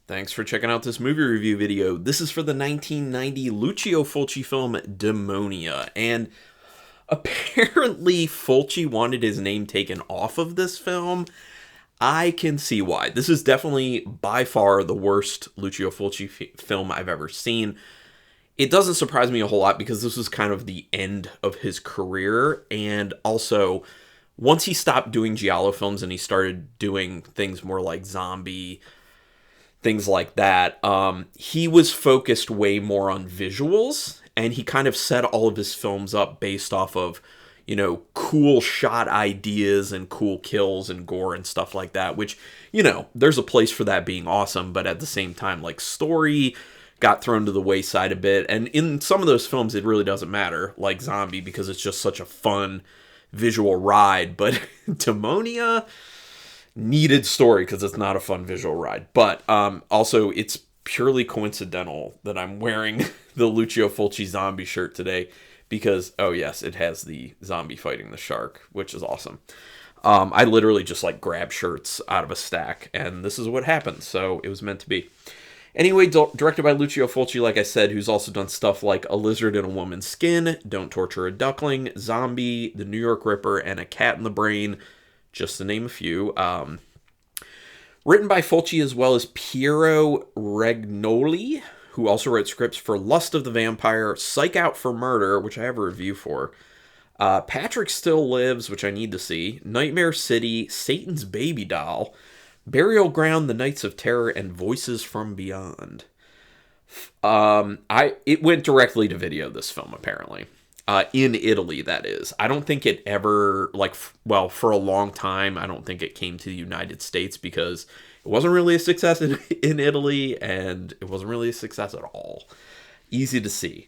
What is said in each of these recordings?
Thanks for checking out this movie review video. This is for the 1990 Lucio Fulci film Demonia, and apparently Fulci wanted his name taken off of this film. I can see why. This is definitely by far the worst Lucio Fulci film I've ever seen. It doesn't surprise me a whole lot because this was kind of the end of his career, and also once he stopped doing giallo films and he started doing things more like zombie, things like that, he was focused way more on visuals, and he kind of set all of his films up based off of, cool shot ideas and cool kills and gore and stuff like that, which, there's a place for that being awesome, but at the same time, like, story got thrown to the wayside a bit, and in some of those films, it really doesn't matter, like Zombie, because it's just such a fun visual ride, but Demonia needed story because it's not a fun visual ride. But also, it's purely coincidental that I'm wearing the Lucio Fulci zombie shirt today because, oh yes, it has the zombie fighting the shark, which is awesome. I literally just grab shirts out of a stack, and this is what happened, so it was meant to be. Anyway, directed by Lucio Fulci, like I said, who's also done stuff like A Lizard in a Woman's Skin, Don't Torture a Duckling, Zombie, The New York Ripper, and A Cat in the Brain, just to name a few. Written by Fulci as well as Piero Regnoli, who also wrote scripts for Lust of the Vampire, Psych Out for Murder, which I have a review for, Patrick Still Lives, which I need to see, Nightmare City, Satan's Baby Doll, Burial Ground, The Nights of Terror, and Voices from Beyond. It went directly to video, this film, apparently. In Italy, that is. I don't think it ever, for a long time, I don't think it came to the United States because it wasn't really a success in Italy, and it wasn't really a success at all. Easy to see.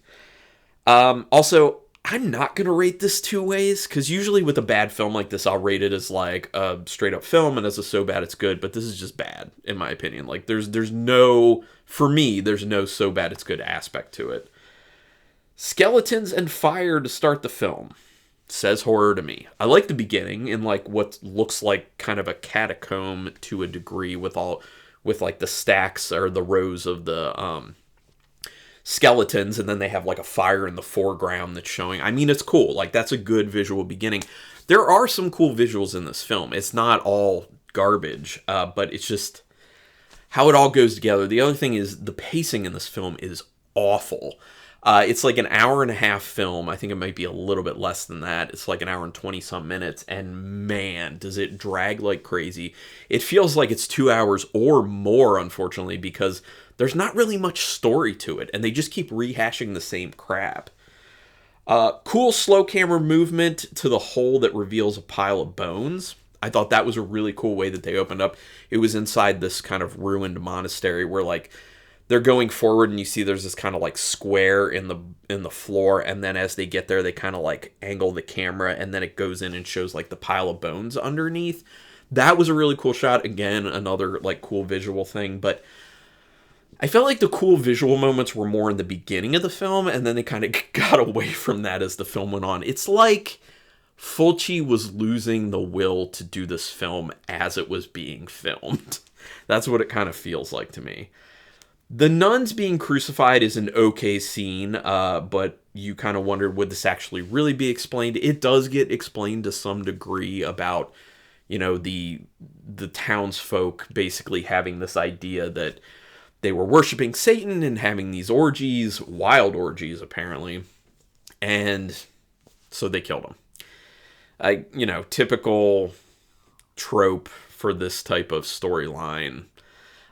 Also, I'm not going to rate this two ways, because usually with a bad film like this, I'll rate it as a straight up film, and as a so bad it's good, but this is just bad, in my opinion. There's no, for me, there's no so bad it's good aspect to it. Skeletons and fire to start the film. Says horror to me. I like the beginning in what looks like kind of a catacomb to a degree with the stacks or the rows of the skeletons, and then they have a fire in the foreground that's showing. I mean, it's cool. That's a good visual beginning. There are some cool visuals in this film. It's not all garbage, but it's just how it all goes together. The other thing is the pacing in this film is awful. It's an hour and a half film. I think it might be a little bit less than that. It's an hour and 20-some minutes, and man, does it drag like crazy. It feels like it's 2 hours or more, unfortunately, because there's not really much story to it, and they just keep rehashing the same crap. Cool slow camera movement to the hole that reveals a pile of bones. I thought that was a really cool way that they opened up. It was inside this kind of ruined monastery where they're going forward and you see there's this kind of square in the floor, and then as they get there they kind of angle the camera, and then it goes in and shows the pile of bones underneath. That was a really cool shot. Again, another cool visual thing, but I felt like the cool visual moments were more in the beginning of the film, and then they kind of got away from that as the film went on. It's like Fulci was losing the will to do this film as it was being filmed. That's what it kind of feels like to me. The nuns being crucified is an okay scene, but you kind of wondered, would this actually really be explained? It does get explained to some degree about, the townsfolk basically having this idea that they were worshiping Satan and having these orgies, wild orgies apparently, and so they killed him. Typical trope for this type of storyline.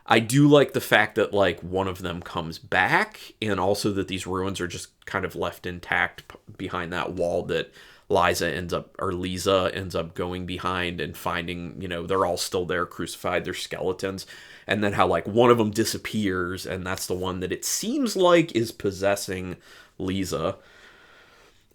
I do like the fact that one of them comes back, and also that these ruins are just kind of left intact behind that wall that Lisa ends up going behind and finding, they're all still there crucified, they're skeletons, and then how one of them disappears, and that's the one that it seems like is possessing Lisa.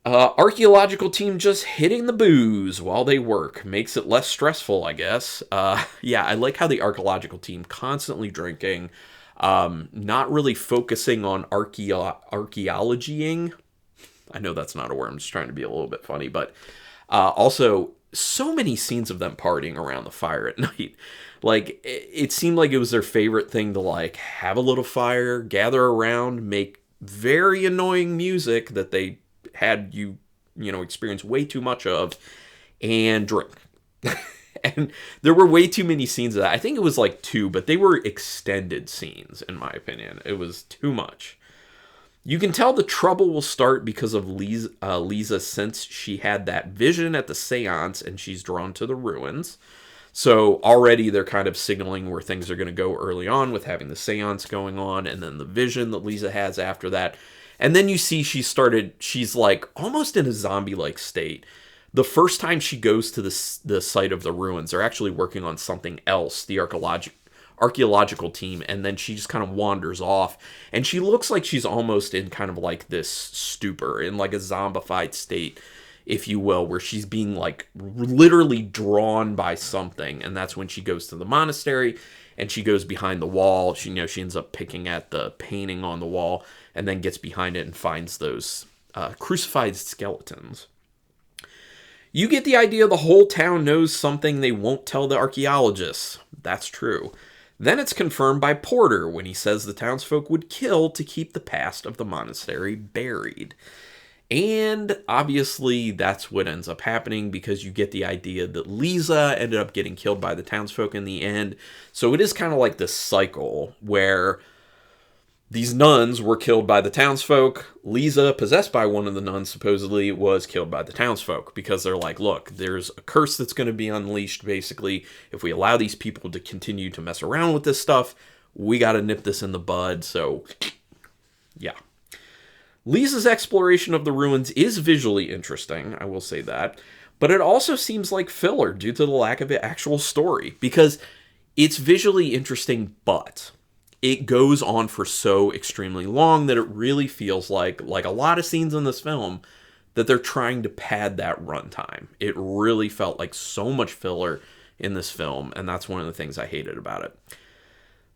Archaeological team just hitting the booze while they work. Makes it less stressful, I guess. Yeah, I like how the archaeological team constantly drinking, not really focusing on archaeologying. I know that's not a word, I'm just trying to be a little bit funny, but also so many scenes of them partying around the fire at night. Like, it seemed like it was their favorite thing to, like, have a little fire, gather around, make very annoying music that they had experience way too much of, and drink. And there were way too many scenes of that. I think it was like 2, but they were extended scenes, in my opinion. It was too much. You can tell the trouble will start because of Lisa, since she had that vision at the seance and she's drawn to the ruins. So already they're kind of signaling where things are going to go early on with having the seance going on, and then the vision that Lisa has after that. And then you see she's like almost in a zombie-like state. The first time she goes to the site of the ruins, they're actually working on something else, the archaeological team, and then she just kind of wanders off, and she looks like she's almost in kind of like this stupor, in like a zombified state, if you will, where she's being like literally drawn by something. And that's when she goes to the monastery and she goes behind the wall. She ends up picking at the painting on the wall and then gets behind it and finds those crucified skeletons. You get the idea the whole town knows something they won't tell the archaeologists. That's true. Then it's confirmed by Porter when he says the townsfolk would kill to keep the past of the monastery buried. And obviously that's what ends up happening, because you get the idea that Lisa ended up getting killed by the townsfolk in the end. So it is kind of like this cycle where these nuns were killed by the townsfolk. Lisa, possessed by one of the nuns, supposedly was killed by the townsfolk, because they're like, look, there's a curse that's going to be unleashed, basically. If we allow these people to continue to mess around with this stuff, we got to nip this in the bud. So, yeah. Lisa's exploration of the ruins is visually interesting, I will say that. But it also seems like filler due to the lack of an actual story, because it's visually interesting, but it goes on for so extremely long that it really feels like a lot of scenes in this film, that they're trying to pad that runtime. It really felt like so much filler in this film, and that's one of the things I hated about it.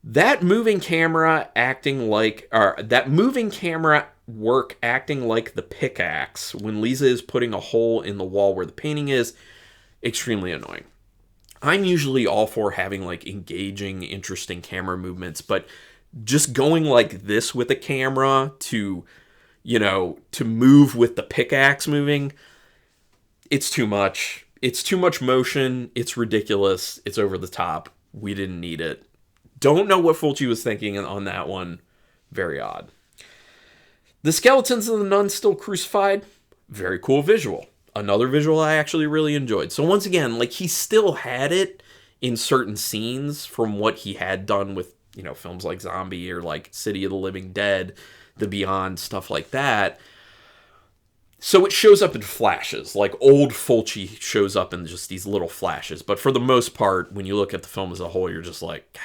That moving camera work acting like the pickaxe when Lisa is putting a hole in the wall where the painting is, extremely annoying. I'm usually all for having like engaging, interesting camera movements, but just going like this with a camera to move with the pickaxe moving, it's too much. It's too much motion. It's ridiculous. It's over the top. We didn't need it. Don't know what Fulci was thinking on that one. Very odd. The skeletons of the nuns still crucified. Very cool visual. Another visual I actually really enjoyed. So once again, like, he still had it in certain scenes from what he had done with, films like Zombie or like City of the Living Dead, The Beyond, stuff like that. So it shows up in flashes. Like, old Fulci shows up in just these little flashes. But for the most part, when you look at the film as a whole, you're just like,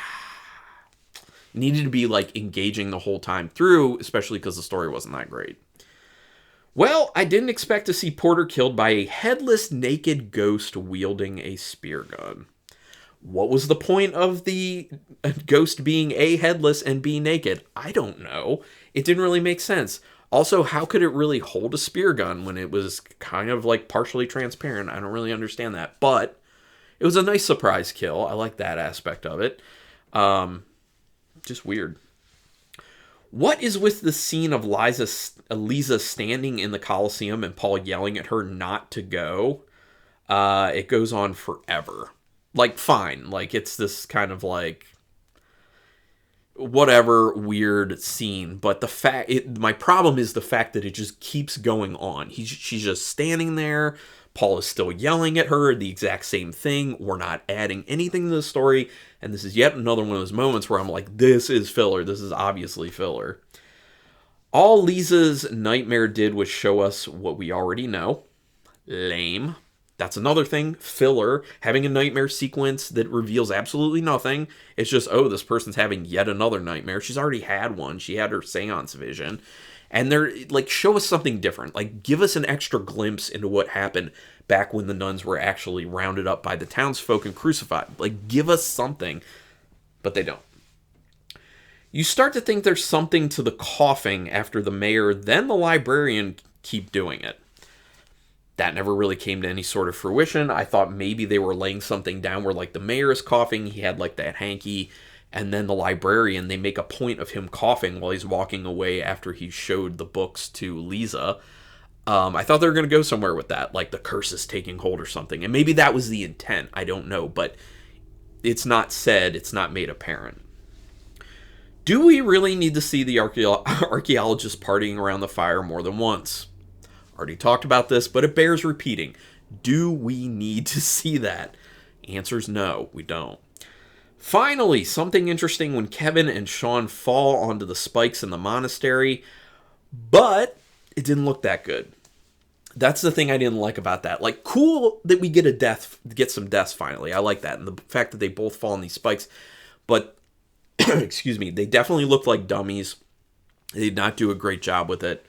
needed to be like engaging the whole time through, especially because the story wasn't that great. Well, I didn't expect to see Porter killed by a headless, naked ghost wielding a spear gun. What was the point of the ghost being A, headless, and B, naked? I don't know. It didn't really make sense. Also, how could it really hold a spear gun when it was kind of like partially transparent? I don't really understand that. But it was a nice surprise kill. I like that aspect of it. Just weird. What is with the scene of Lisa standing in the Colosseum and Paul yelling at her not to go? It goes on forever. Like, fine. Like, it's this kind of like whatever weird scene. But my problem is the fact that it just keeps going on. She's just standing there. Paul is still yelling at her, the exact same thing. We're not adding anything to the story. And this is yet another one of those moments where I'm like, this is filler. This is obviously filler. All Lisa's nightmare did was show us what we already know. Lame. That's another thing. Filler. Having a nightmare sequence that reveals absolutely nothing. It's just, oh, this person's having yet another nightmare. She's already had one. She had her seance vision. And they're like, show us something different. Like, give us an extra glimpse into what happened back when the nuns were actually rounded up by the townsfolk and crucified. Like, give us something. But they don't. You start to think there's something to the coughing after the mayor, then the librarian keep doing it. That never really came to any sort of fruition. I thought maybe they were laying something down where, like, the mayor is coughing, he had, like, that hanky, and then the librarian, they make a point of him coughing while he's walking away after he showed the books to Lisa. I thought they were going to go somewhere with that, like the curse is taking hold or something. And maybe that was the intent. I don't know, but it's not said. It's not made apparent. Do we really need to see the archaeologists partying around the fire more than once? Already talked about this, but it bears repeating. Do we need to see that? Answer's no, we don't. Finally, something interesting when Kevin and Sean fall onto the spikes in the monastery, but it didn't look that good. That's the thing I didn't like about that. Like, cool that we get some deaths finally. I like that. And the fact that they both fall on these spikes. But, excuse me, they definitely looked like dummies. They did not do a great job with it.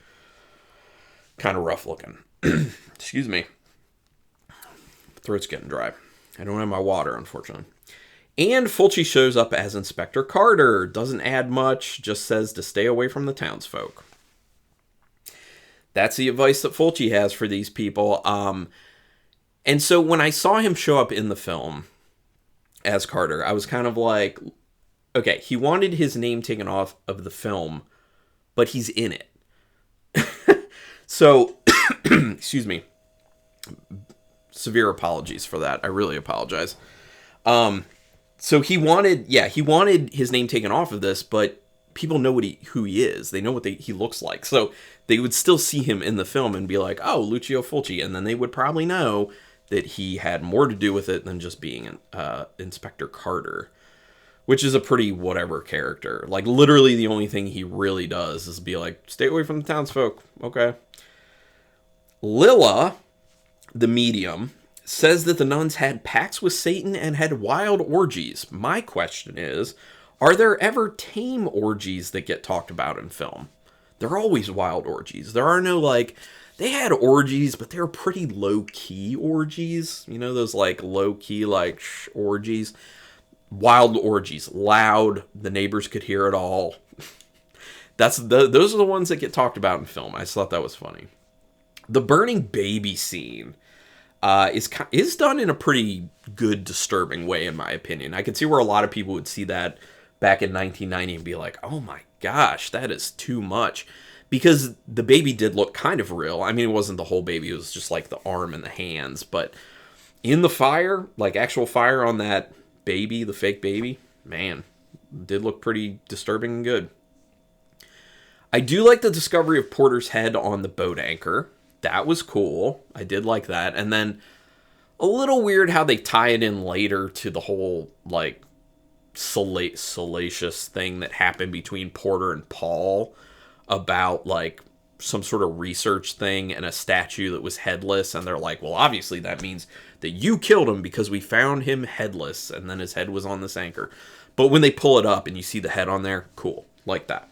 Kind of rough looking. Excuse me. Throat's getting dry. I don't have my water, unfortunately. And Fulci shows up as Inspector Carter. Doesn't add much. Just says to stay away from the townsfolk. That's the advice that Fulci has for these people. And so when I saw him show up in the film as Carter, I was kind of like, okay, he wanted his name taken off of the film, but he's in it. So, excuse me. Severe apologies for that. I really apologize. So he wanted his name taken off of this, but people know who he is. They know what he looks like. So they would still see him in the film and be like, oh, Lucio Fulci. And then they would probably know that he had more to do with it than just being Inspector Carter, which is a pretty whatever character. Like, literally the only thing he really does is be like, stay away from the townsfolk. Okay. Lilla, the medium, says that the nuns had pacts with Satan and had wild orgies. My question is, are there ever tame orgies that get talked about in film? They're always wild orgies. There are no, like, they had orgies, but they're pretty low-key orgies. You know, those, like, low-key, like, orgies. Wild orgies. Loud. The neighbors could hear it all. Those are the ones that get talked about in film. I just thought that was funny. The burning baby scene is done in a pretty good, disturbing way, in my opinion. I can see where a lot of people would see that back in 1990 and be like, oh my gosh, that is too much. Because the baby did look kind of real. I mean, it wasn't the whole baby. It was just like the arm and the hands. But in the fire, like actual fire on that baby, the fake baby, man, did look pretty disturbing and good. I do like the discovery of Porter's head on the boat anchor. That was cool. I did like that. And then a little weird how they tie it in later to the whole, like, salacious thing that happened between Porter and Paul about, like, some sort of research thing and a statue that was headless. And they're like, well, obviously that means that you killed him because we found him headless. And then his head was on this anchor. But when they pull it up and you see the head on there, cool. Like that.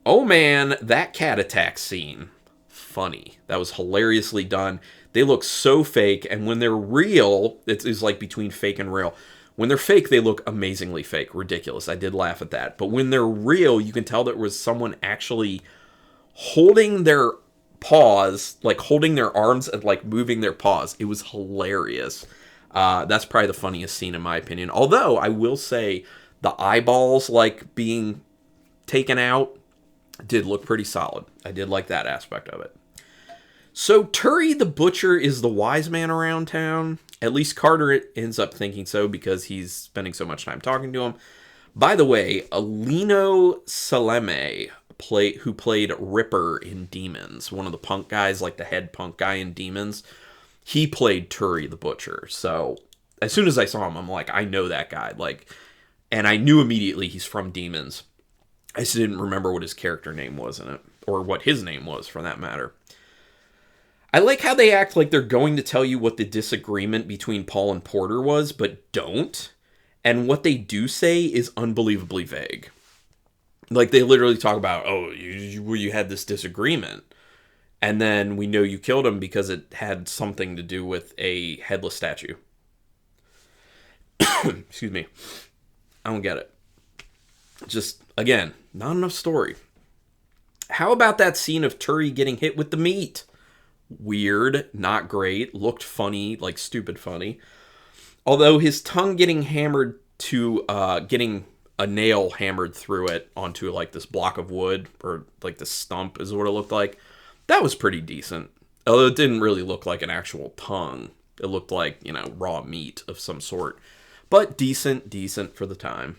Oh man, that cat attack scene. Funny. That was hilariously done. They look so fake, and when they're real, it's like between fake and real. When they're fake, they look amazingly fake. Ridiculous. I did laugh at that. But when they're real, you can tell there was someone actually holding their paws, like holding their arms and like moving their paws. It was hilarious. That's probably the funniest scene in my opinion. Although, I will say, the eyeballs like being taken out did look pretty solid. I did like that aspect of it. So Turi the Butcher is the wise man around town. At least Carter ends up thinking so because he's spending so much time talking to him. By the way, Alino Saleme, who played Ripper in Demons, one of the punk guys, like the head punk guy in Demons, he played Turi the Butcher. So as soon as I saw him, I'm like, I know that guy. Like, and I knew immediately he's from Demons. I just didn't remember what his character name was in it, or what his name was for that matter. I like how they act like they're going to tell you what the disagreement between Paul and Porter was, but don't. And what they do say is unbelievably vague. Like, they literally talk about, oh, you had this disagreement. And then we know you killed him because it had something to do with a headless statue. Excuse me. I don't get it. Just, again, not enough story. How about that scene of Turi getting hit with the meat? weird, not great, looked funny, like stupid funny. Although his tongue getting hammered to, getting a nail hammered through it onto like this block of wood, or like this stump is what it looked like, that was pretty decent. Although it didn't really look like an actual tongue. It looked like, you know, raw meat of some sort. But decent for the time.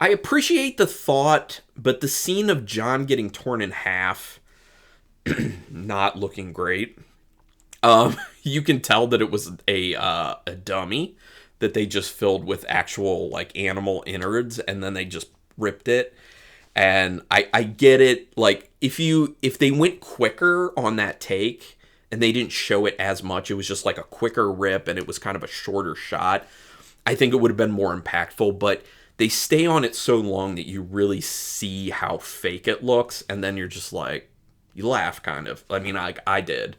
I appreciate the thought, but the scene of John getting torn in half, not looking great. You can tell that it was a dummy that they just filled with actual like animal innards, and then they just ripped it. And I get it. Like if they went quicker on that take and they didn't show it as much, it was just like a quicker rip and it was kind of a shorter shot, I think it would have been more impactful. But they stay on it so long that you really see how fake it looks, and then you're just like, you laugh kind of. I mean, I did.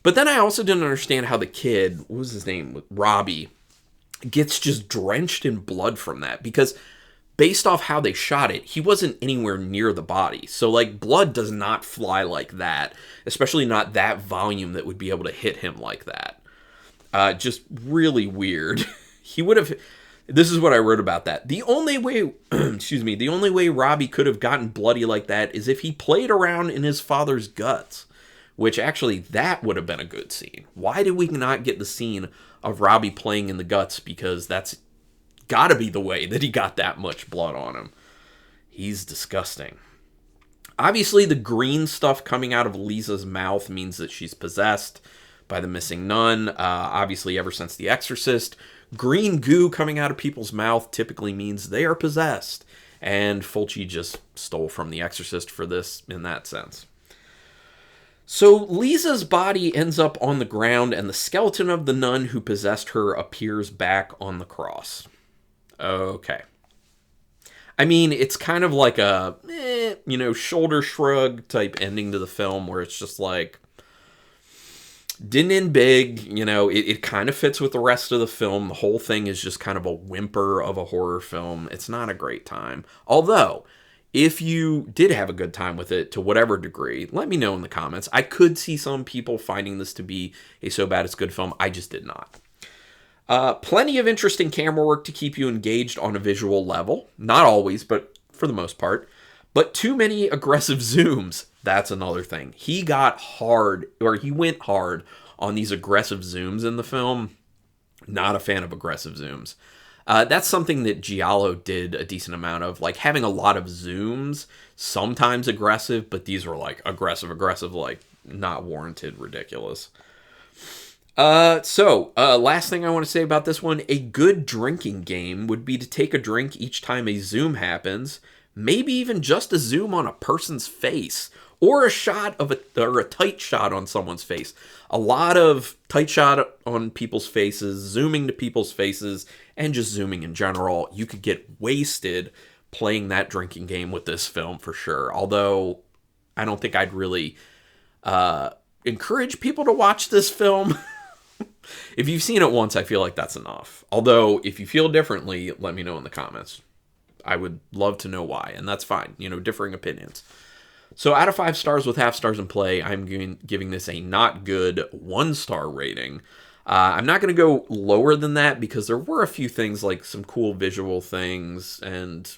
But then I also didn't understand how the kid, what was his name, Robbie, gets just drenched in blood from that, because based off how they shot it, he wasn't anywhere near the body. So like blood does not fly like that, especially not that volume that would be able to hit him like that. Just really weird. He would have, this is what I wrote about that. The only way, the only way Robbie could have gotten bloody like that is if he played around in his father's guts, which actually that would have been a good scene. Why did we not get the scene of Robbie playing in the guts? Because that's gotta be the way that he got that much blood on him. He's disgusting. Obviously, the green stuff coming out of Lisa's mouth means that she's possessed by the missing nun. Obviously, ever since The Exorcist, green goo coming out of people's mouth typically means they are possessed. And Fulci just stole from The Exorcist for this in that sense. So Lisa's body ends up on the ground, and the skeleton of the nun who possessed her appears back on the cross. Okay. I mean, it's kind of like a, shoulder shrug type ending to the film, where it's just like, didn't end big, it kind of fits with the rest of the film. The whole thing is just kind of a whimper of a horror film. It's not a great time. Although, if you did have a good time with it to whatever degree, let me know in the comments. I could see some people finding this to be a so bad it's good film. I just did not. Plenty of interesting camera work to keep you engaged on a visual level. Not always, but for the most part. But too many aggressive zooms. That's another thing. He went hard on these aggressive zooms in the film. Not a fan of aggressive zooms. That's something that Giallo did a decent amount of, like having a lot of zooms, sometimes aggressive, but these were like aggressive, like not warranted, ridiculous. Last thing I want to say about this one, a good drinking game would be to take a drink each time a zoom happens, maybe even just a zoom on a person's face, or a tight shot on someone's face. A lot of tight shot on people's faces, zooming to people's faces, and just zooming in general. You could get wasted playing that drinking game with this film for sure. Although, I don't think I'd really encourage people to watch this film. If you've seen it once, I feel like that's enough. Although, if you feel differently, let me know in the comments. I would love to know why, and that's fine. Differing opinions. So out of 5 stars with half stars in play, I'm giving this a not good 1-star rating. I'm not going to go lower than that because there were a few things like some cool visual things and,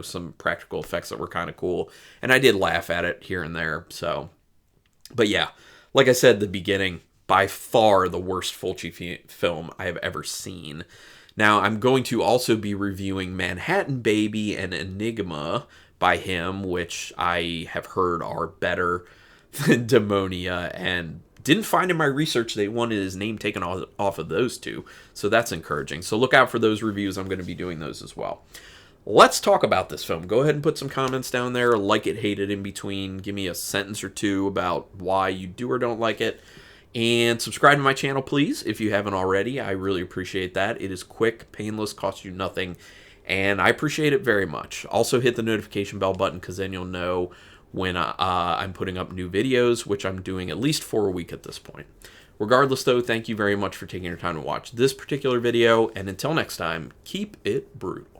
some practical effects that were kind of cool. And I did laugh at it here and there. But yeah, like I said at the beginning, by far the worst Fulci film I have ever seen. Now, I'm going to also be reviewing Manhattan Baby and Enigma by him, which I have heard are better than Demonia, and didn't find in my research they wanted his name taken off of those two, so that's encouraging. So look out for those reviews. I'm going to be doing those as well. Let's talk about this film. Go ahead and put some comments down there, like it, hate it, in between. Give me a sentence or two about why you do or don't like it. And subscribe to my channel, please, if you haven't already. I really appreciate that. It is quick, painless, costs you nothing, and I appreciate it very much. Also, hit the notification bell button because then you'll know when I'm putting up new videos, which I'm doing at least 4 a week at this point. Regardless, though, thank you very much for taking your time to watch this particular video, and until next time, keep it brutal.